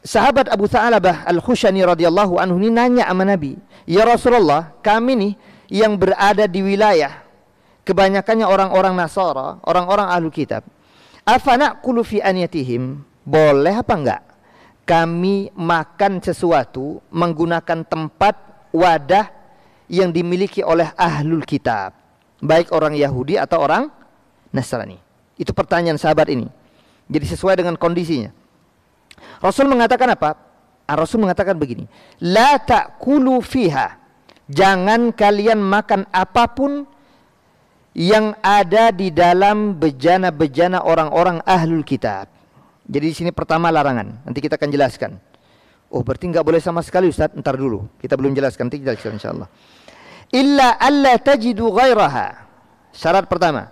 sahabat Abu Tha'labah Al-Khushani radhiyallahu anhu ini nanya sama Nabi, "Ya Rasulullah, kami nih yang berada di wilayah kebanyakannya orang-orang Nasara, orang-orang Ahlul Kitab. Afana na'kulu fi aniyatihim?" Boleh apa enggak kami makan sesuatu menggunakan tempat wadah yang dimiliki oleh Ahlul Kitab, baik orang Yahudi atau orang Nasrani? Itu pertanyaan sahabat ini. Jadi sesuai dengan kondisinya. Rasul mengatakan apa? Rasul mengatakan begini, la ta'kulu fiha, jangan kalian makan apapun yang ada di dalam bejana-bejana orang-orang Ahlul Kitab. Jadi di sini pertama larangan, nanti kita akan jelaskan. Oh, berarti nggak boleh sama sekali, Ustaz? Ntar dulu, kita belum jelaskan, nanti kita jelaskan insyaallah. Illa alla tajidu ghairaha. Syarat pertama,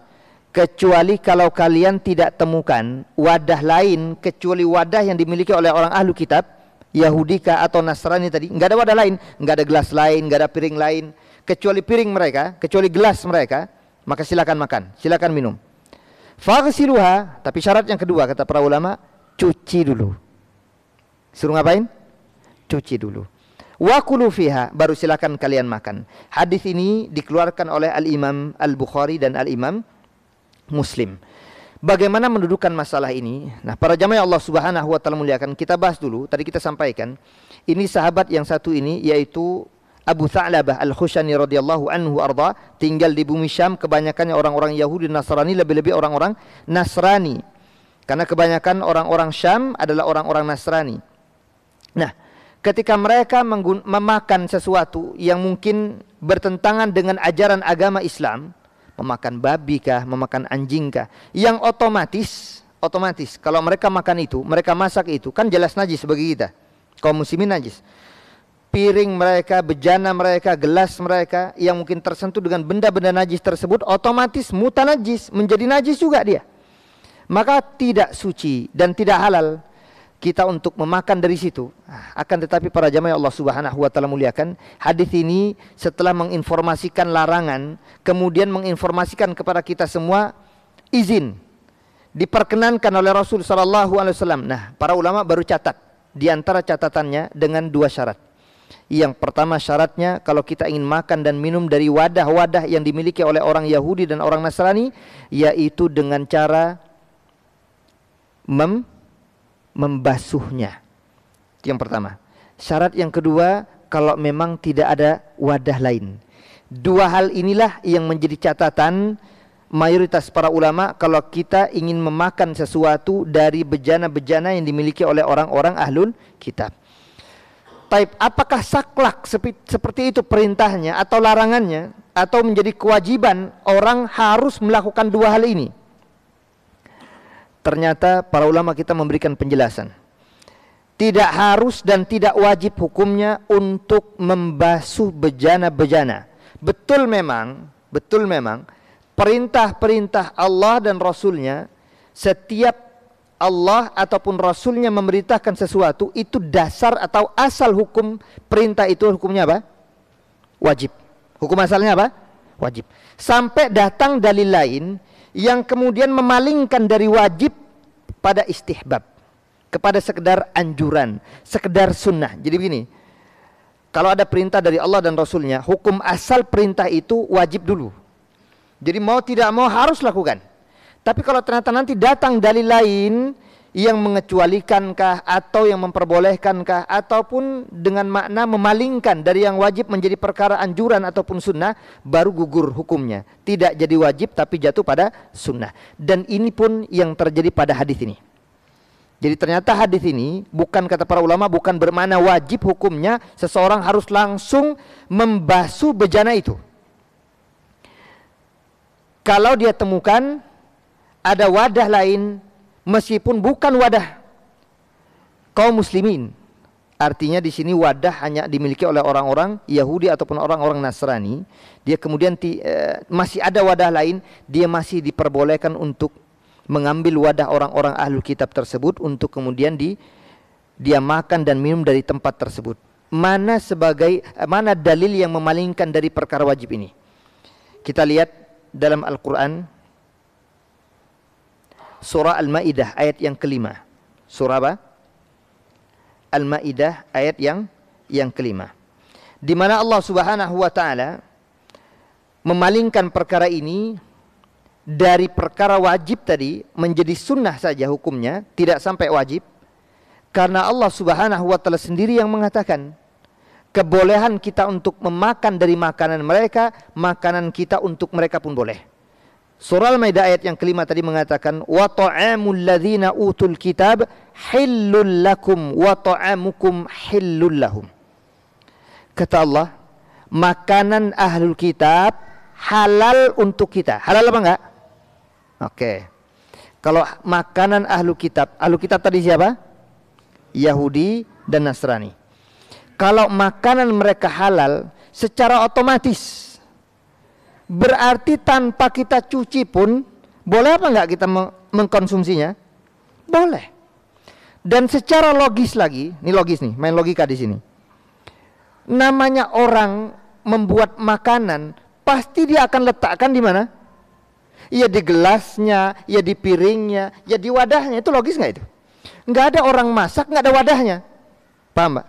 kecuali kalau kalian tidak temukan wadah lain kecuali wadah yang dimiliki oleh orang Ahlul Kitab, Yahudi kah atau Nasrani tadi. Nggak ada wadah lain, nggak ada gelas lain, nggak ada piring lain kecuali piring mereka, kecuali gelas mereka, maka silakan makan, silakan minum. Faghsiluha, tapi syarat yang kedua kata para ulama, cuci dulu. Suruh ngapain? Cuci dulu. Wa kulu fiha, baru silakan kalian makan. Hadis ini dikeluarkan oleh Al-Imam Al-Bukhari dan Al-Imam Muslim. Bagaimana mendudukan masalah ini? Nah, para jamaah Allah Subhanahu wa taala muliakan, kita bahas dulu. Tadi kita sampaikan, ini sahabat yang satu ini yaitu Abu Tha'labah Al-Khushani radhiyallahu anhu arda, tinggal di bumi Syam, kebanyakannya orang-orang Yahudi dan Nasrani, lebih-lebih orang-orang Nasrani. Karena kebanyakan orang-orang Syam adalah orang-orang Nasrani. Nah, ketika mereka memakan sesuatu yang mungkin bertentangan dengan ajaran agama Islam, memakan babi kah, memakan anjing kah, yang otomatis kalau mereka makan itu, mereka masak itu, kan jelas najis bagi kita, kaum muslimin najis. Piring mereka, bejana mereka, gelas mereka yang mungkin tersentuh dengan benda-benda najis tersebut otomatis mutanajis, menjadi najis juga dia. Maka tidak suci dan tidak halal kita untuk memakan dari situ. Akan tetapi para jamaah Allah Subhanahu wa taala muliakan, hadis ini setelah menginformasikan larangan, kemudian menginformasikan kepada kita semua izin, diperkenankan oleh Rasul sallallahu alaihi wasallam. Nah, para ulama baru catat di antara catatannya dengan dua syarat. Yang pertama syaratnya, kalau kita ingin makan dan minum dari wadah-wadah yang dimiliki oleh orang Yahudi dan orang Nasrani, yaitu dengan cara membasuhnya. Itu yang pertama. Syarat yang kedua, kalau memang tidak ada wadah lain. Dua hal inilah yang menjadi catatan mayoritas para ulama kalau kita ingin memakan sesuatu dari bejana-bejana yang dimiliki oleh orang-orang Ahlul Kitab. Taib, apakah saklak seperti itu perintahnya atau larangannya, atau menjadi kewajiban orang harus melakukan dua hal ini? Ternyata para ulama kita memberikan penjelasan. Tidak harus dan tidak wajib hukumnya untuk membasuh bejana-bejana. Betul memang perintah-perintah Allah dan Rasulnya, setiap Allah ataupun Rasulnya memerintahkan sesuatu, itu dasar atau asal hukum perintah itu hukumnya apa? Wajib. Hukum asalnya apa? Wajib. Sampai datang dalil lain yang kemudian memalingkan dari wajib pada istihbab, kepada sekedar anjuran, sekedar sunnah. Jadi begini, kalau ada perintah dari Allah dan Rasulnya, hukum asal perintah itu wajib dulu. Jadi mau tidak mau harus lakukan. Tapi kalau ternyata nanti datang dalil lain yang mengecualikankah atau yang memperbolehkankah, ataupun dengan makna memalingkan dari yang wajib menjadi perkara anjuran ataupun sunnah, baru gugur hukumnya. Tidak jadi wajib tapi jatuh pada sunnah. Dan ini pun yang terjadi pada hadis ini. Jadi ternyata hadis ini bukan, kata para ulama, bukan bermakna wajib hukumnya seseorang harus langsung membasuh bejana itu. Kalau dia temukan ada wadah lain meskipun bukan wadah kaum muslimin, artinya di sini wadah hanya dimiliki oleh orang-orang Yahudi ataupun orang-orang Nasrani, dia kemudian masih ada wadah lain, dia masih diperbolehkan untuk mengambil wadah orang-orang Ahlul Kitab tersebut untuk kemudian dia makan dan minum dari tempat tersebut. Mana dalil yang memalingkan dari perkara wajib ini? Kita lihat dalam Al-Quran, surah Al-Maidah ayat yang kelima. Surah apa? Al-Maidah ayat yang kelima, di mana Allah Subhanahu wa taala memalingkan perkara ini dari perkara wajib tadi menjadi sunnah saja hukumnya, tidak sampai wajib, karena Allah Subhanahu wa taala sendiri yang mengatakan kebolehan kita untuk memakan dari makanan mereka, makanan kita untuk mereka pun boleh. Surah Al-Maidah ayat yang kelima tadi mengatakan wa ta'amul ladzina utul kitab hillul lakum wa ta'amukum hillul lahum. Kata Allah, makanan ahlul kitab halal untuk kita. Halal apa enggak? Oke. Kalau makanan ahlul kitab tadi siapa? Yahudi dan Nasrani. Kalau makanan mereka halal secara otomatis berarti tanpa kita cuci pun boleh apa enggak kita mengkonsumsinya? Boleh. Dan secara logis lagi, ini logis nih, main logika di sini. Namanya orang membuat makanan, pasti dia akan letakkan di mana? Ya di gelasnya, ya di piringnya, ya di wadahnya. Itu logis nggak itu? Nggak ada orang masak nggak ada wadahnya, paham Mbak?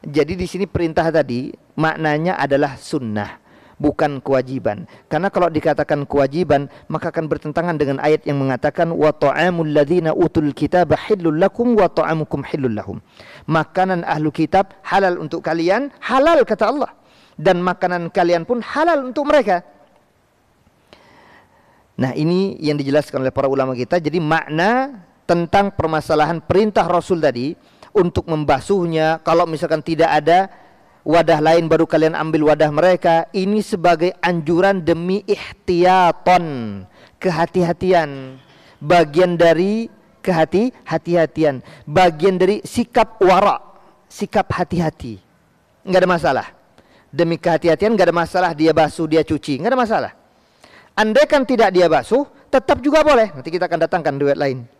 Jadi di sini perintah tadi maknanya adalah sunnah, bukan kewajiban. Karena kalau dikatakan kewajiban, maka akan bertentangan dengan ayat yang mengatakan wa ta'amul ladzina utul kitaba hillul lakum wa ta'amukum hillul lahum. Makanan ahlu kitab halal untuk kalian, halal kata Allah, dan makanan kalian pun halal untuk mereka. Nah, ini yang dijelaskan oleh para ulama kita. Jadi makna tentang permasalahan perintah Rasul tadi untuk membasuhnya, kalau misalkan tidak ada wadah lain baru kalian ambil wadah mereka, ini sebagai anjuran demi ihtiyaton, kehati-hatian, bagian dari kehati-hatian, bagian dari sikap wara, sikap hati-hati. Enggak ada masalah. Demi kehati-hatian enggak ada masalah dia basuh, dia cuci, enggak ada masalah. Andai kan tidak dia basuh, tetap juga boleh. Nanti kita akan datangkan riwayat lain.